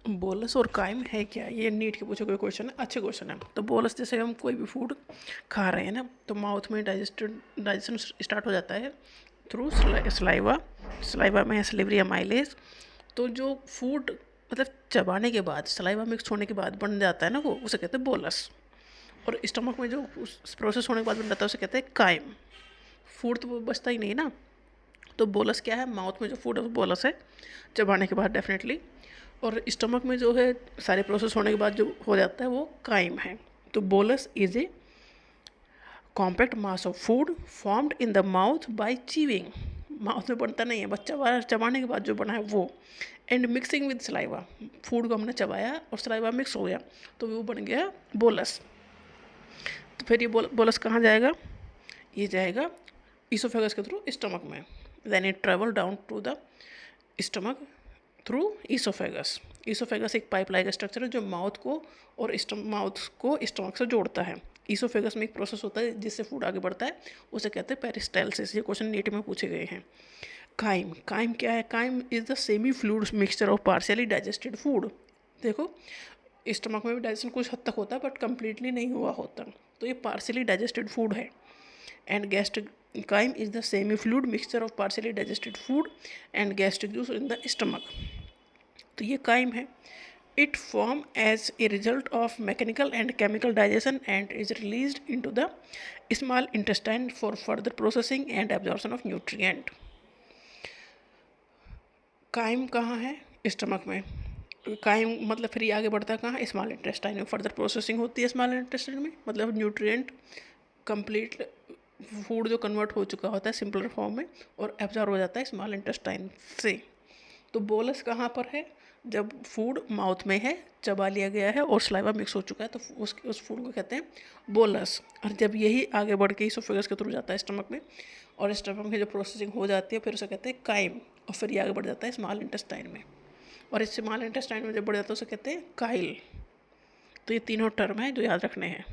Bolus और crime है क्या? ये नीट के पूछे कोई क्वेश्चन है, अच्छे क्वेश्चन है। तो बोलस जैसे हम कोई भी फूड खा रहे हैं ना, तो माउथ में डाइजेशन स्टार्ट हो जाता है थ्रू स्लाइवा। स्लाइवा में है सलिवरी माइलेज। तो जो फूड मतलब चबाने के बाद, सलाइवा मिक्स होने के बाद बन जाता है ना, वो उसे कहते हैं बोलस। और स्टमक में जो उस प्रोसेस होने के बाद बन जाता है उसे कहते हैं काइम। फूड तो वो बचता ही नहीं ना। तो बोलस क्या है? माउथ में जो फूड है वो बोलस है, चबाने के बाद डेफिनेटली। और स्टमक में जो है सारे प्रोसेस होने के बाद जो हो जाता है वो काइम है। तो bolus is a compact mass of food formed in the mouth by chewing. Mouth में बनता नहीं है, बस चबाने के बाद जो बना है वो। And mixing with saliva, food को हमने चबाया और सलाइवा मिक्स हो गया तो वो बन गया बोलस। तो फिर ये बोलस कहाँ जाएगा? ये जाएगा ईसोफेगस के थ्रू स्टमक में। Then it travel down to the stomach through oesophagus. Oesophagus एक पाइप लाइक स्ट्रक्चर है जो माउथ को और माउथ को स्टमक से जोड़ता है। ईसोफेगस में एक प्रोसेस होता है जिससे फूड आगे बढ़ता है, उसे कहते हैं पेरिस्टालसिस। ये क्वेश्चन नीट में पूछे गए हैं। काइम, काइम क्या है? Chyme is the semi fluid mixture of partially digested food. देखो, स्टमक में भी डाइजेशन कुछ हद तक होता है बट कंप्लीटली नहीं हुआ होता, तो ये पार्शियली डाइजेस्टेड फूड है। And gastric chyme is the semi fluid mixture of partially digested food and gastric juice in the stomach. तो ये काइम है। It form as a result of mechanical and chemical digestion and is released into the small intestine for further processing and absorption of nutrient. Chyme कहाँ है? Stomach में। Crime मतलब फिर ये आगे बढ़ता है कहाँ? स्मॉल इंटेस्टाइन में। फर्दर प्रोसेसिंग होती है स्मॉल इंटेस्टाइन में, मतलब न्यूट्रिएंट कंप्लीट फूड जो कन्वर्ट हो चुका होता है सिंपलर फॉर्म में और एब्जॉर्ब हो जाता है स्मॉल इंटेस्टाइन से। तो बोलस कहाँ पर है? जब फूड माउथ में है, चबा लिया गया है और सलाइवा मिक्स हो चुका है तो उस फूड को कहते हैं बोलस। और जब यही आगे बढ़ के इसोफेगस के थ्रू जाता है स्टमक में और स्टमक में जो प्रोसेसिंग हो जाती है फिर उसे कहते हैं काइम, और फिर ये आगे बढ़ जाता है स्मॉल इंटेस्टाइन में। और इस स्मॉल इंटेस्टाइन में जब बढ़ जाता है उसे कहते हैं काइल। तो ये तीनों टर्म है जो याद रखने हैं।